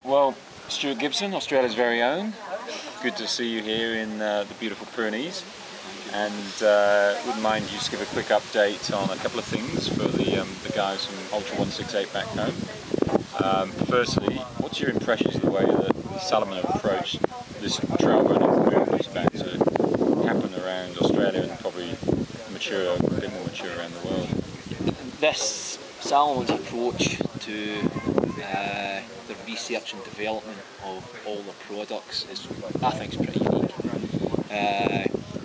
Well, Stu Gibson, Australia's very own. Good to see you here in the beautiful Pyrenees. And wouldn't mind you just give a quick update on a couple of things for the guys from Ultra168 back home. Firstly, what's your impressions of the way that Salomon have approached this trail running movement that's about to happen around Australia and probably a bit more mature around the world? This Salomon's approach to the research and development of all the products is, I think, is pretty unique.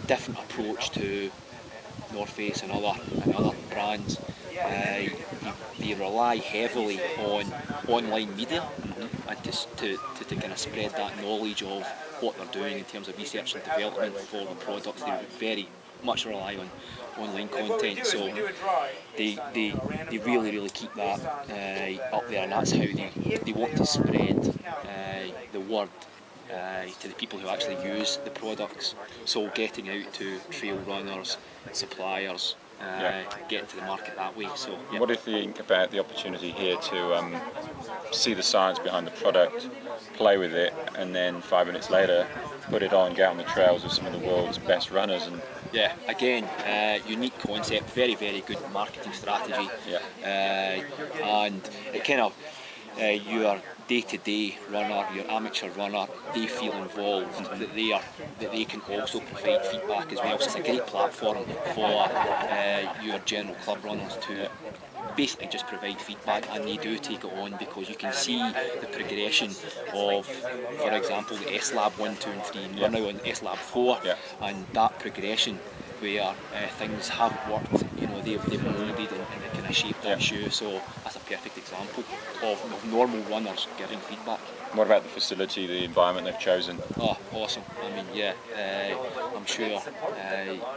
Different approach to North Face and other brands. They rely heavily on online media and to kind of spread that knowledge of what they're doing in terms of research and development of all the products. They very much rely on online content, so they really keep that up there, and that's how they want to spread the word to the people who actually use the products. So getting out to trail runners, suppliers, getting to the market that way. So yeah. What do you think about the opportunity here to see the science behind the product, play with it, and then 5 minutes later put it on, get on the trails with some of the world's best runners? And yeah, again, unique concept, very good marketing strategy. Yeah. And it kind of your day-to-day runner, your amateur runner, they feel involved, that they can also provide feedback as well. So it's a great platform for your general club runners to basically just provide feedback, and they do take it on because you can see the progression of, for example, the S-Lab 1, 2 and 3, and we're now on S-Lab 4, and that progression where things haven't worked, they've moulded and kind of shaped that shoe. So that's a perfect example of normal runners giving feedback. what about the facility, the environment they've chosen? Oh, awesome. I mean, yeah, I'm sure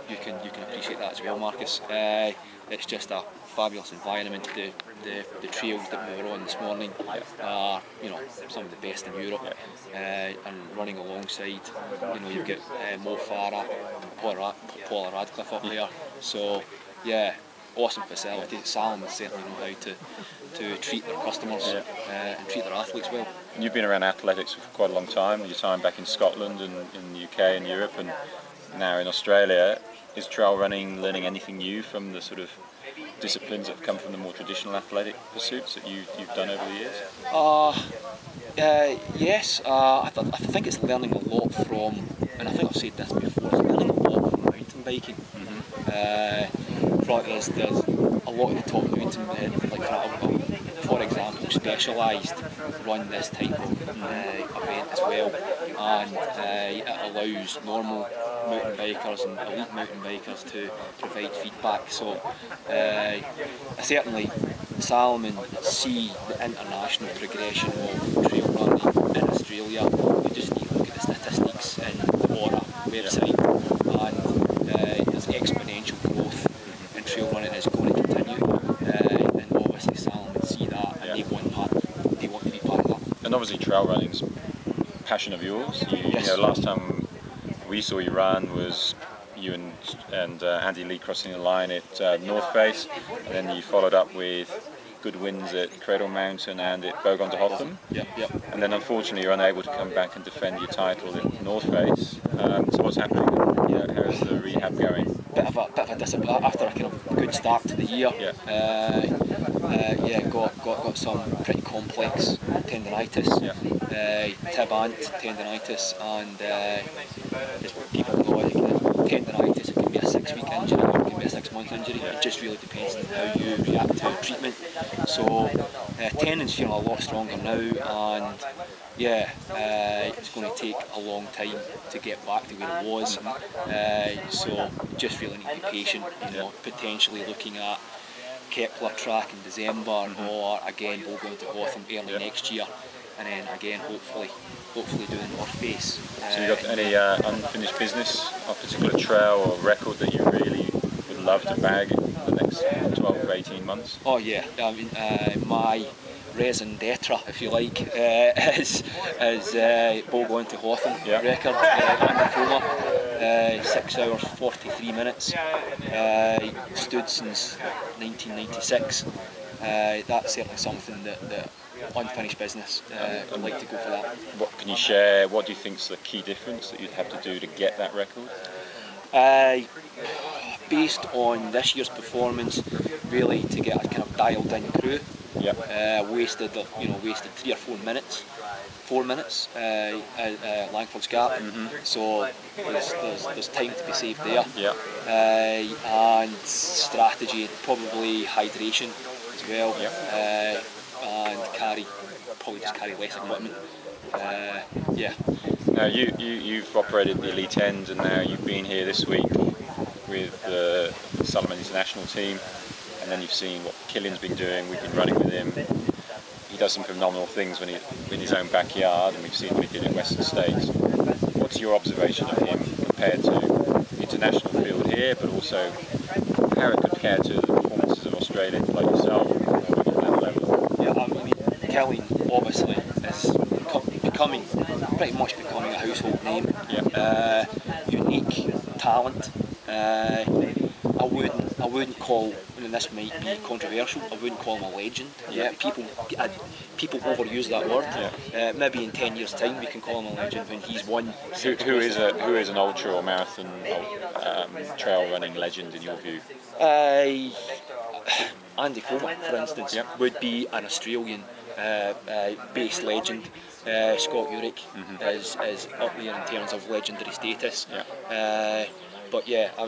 you can appreciate that as well, Marcus. It's just a fabulous environment. The trails that we were on this morning are, some of the best in Europe, and running alongside, you've got Mo Farah and Paula Radcliffe up there. So yeah, awesome facility. Salomon certainly know how to treat their customers and treat their athletes well. You've been around athletics for quite a long time. Your time back in Scotland and in the UK and Europe, and now in Australia. Is trail running learning anything new from the sort of disciplines that have come from the more traditional athletic pursuits that you've done over the years? Yes, I think it's learning a lot from, and I think I've said this before, it's learning a lot from mountain biking. There's a lot of the top mountain men, for example, specialised run this type of event as well, and it allows normal mountain bikers and elite mountain bikers to provide feedback. So certainly Salomon see the international progression of trail running in Australia. You just need to look at the statistics in the Aura website, and there's exponential growth in trail running is going to continue, and obviously Salomon see that, and they want to be part of that. And obviously trail running's a passion of yours. Yes. Last time we saw you run was you and Andy Lee crossing the line at North Face, and then you followed up with good wins at Cradle Mountain and at Bogong to Hotham. Yep. And then unfortunately you're unable to come back and defend your title at North Face. So what's happening? How's the rehab going? Bit of a disappointment after a kind of good start to the year. Got some pretty complex tendinitis, tib-ant tendinitis, and as people know, tendinitis, it can be a 6-week injury or it can be a 6-month injury. It just really depends on how you react to treatment. So tendon's feeling a lot stronger now, and it's going to take a long time to get back to where it was. So just really need to be patient. Potentially looking at Kepler track in December, or again Bogong to Hotham early next year, and then again hopefully doing North Face. So you got any unfinished business, a particular trail or record that you really would love to bag in the next 12 to 18 months? Oh yeah, I mean my raison d'etre, if you like, is Bogong to Hotham record, Andy 6 hours 43 minutes, stood since 1996. That's certainly something that unfinished business. I'd like to go for that. What can you share? What do you think's the key difference that you'd have to do to get that record? Based on this year's performance, really to get a kind of dialed in crew. Yep. Wasted 3 or 4 minutes. 4 minutes at Langford's Gap, so there's time to be saved there. Yeah. And strategy, probably hydration as well. Yeah. And probably just carry less equipment. Yeah. Now you've operated the elite end, and now you've been here this week with the Salomon international team, and then you've seen what Kilian's been doing. We've been running with him. He does some phenomenal things when he's in his own backyard, and we've seen what he did in Western States. What's your observation of him compared to the international field here, but also how it compared to the performances of Australians like yourself at that level? Yeah, I mean, Kilian obviously is pretty much becoming a household name. Yeah. Unique talent. I wouldn't call, and this might be controversial, I wouldn't call him a legend. Yeah, people overuse that word. Yeah. Maybe in 10 years' time we can call him a legend when he's won. Who is an ultra or marathon trail running legend in your view? Andy Comer, for instance, Yep. would be an Australian based legend. Scott Urick is up there in terms of legendary status. Yeah. But yeah, I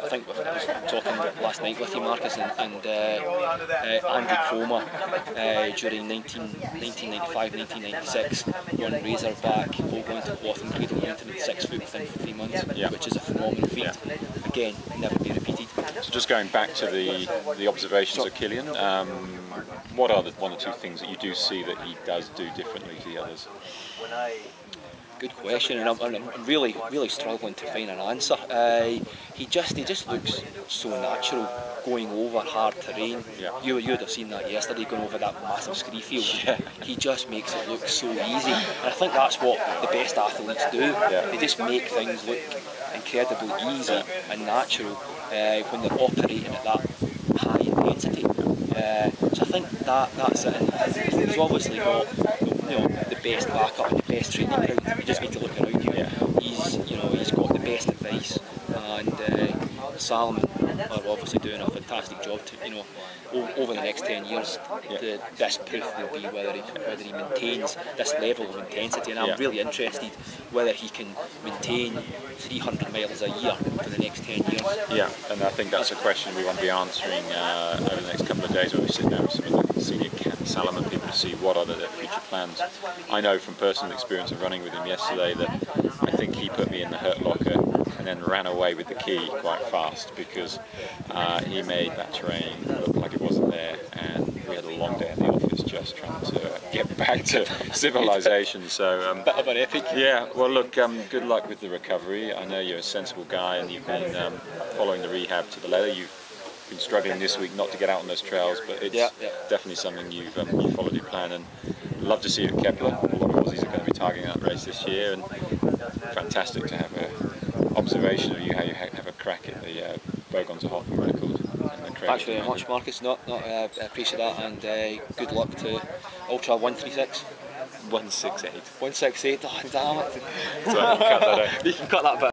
think I was talking last night with you, Marcus, and Andy Cromer during 1995, 1996 won Razorback, Bogong to Hotham, cradle mountain at 6 foot within 3 months, Yeah. which is a phenomenal feat. Yeah. Again, never be repeated. So just going back to the observations of Kilian, what are the 1 or 2 things that you do see that he does do differently to the others? Good question, and I'm really struggling to find an answer. He just looks so natural going over hard terrain. Yeah. You would have seen that yesterday, going over that massive scree field. Yeah. He just makes it look so easy, and I think that's what the best athletes do. Yeah. They just make things look incredibly easy and natural when they're operating at that high intensity. So I think that's it. And he's obviously got the best backup and the best training ground. You just need to look around you. Yeah. He's got the best advice, and Salomon are obviously doing a fantastic job to over the next 10 years. Yeah. This proof will be whether he maintains this level of intensity, and I'm really interested whether he can maintain 300 miles a year for the next 10 years. Yeah, and I think that's a question we want to be answering over the next couple of days when we sit down with some of the senior Salomon people to see what are their future plans. I know from personal experience of running with him yesterday that I think he put me in the hurt locker and then ran away with the key quite fast because he made that terrain look like it wasn't there, and we had a long day at the office just trying to get back to civilization. So Bit of an epic. yeah, well look, good luck with the recovery. I know you're a sensible guy and you've been following the rehab to the letter. You've been struggling this week not to get out on those trails, but it's definitely something you've followed your plan, and love to see you at Kepler. A lot of Aussies are going to be targeting that race this year, and fantastic to have an observation of you, how you have a crack at the Bogong to Hotham record. Thanks very much, Marcus. I appreciate that, and good luck to Ultra136. 168. 168. Oh, damn it. So cut that out. You can cut that bit.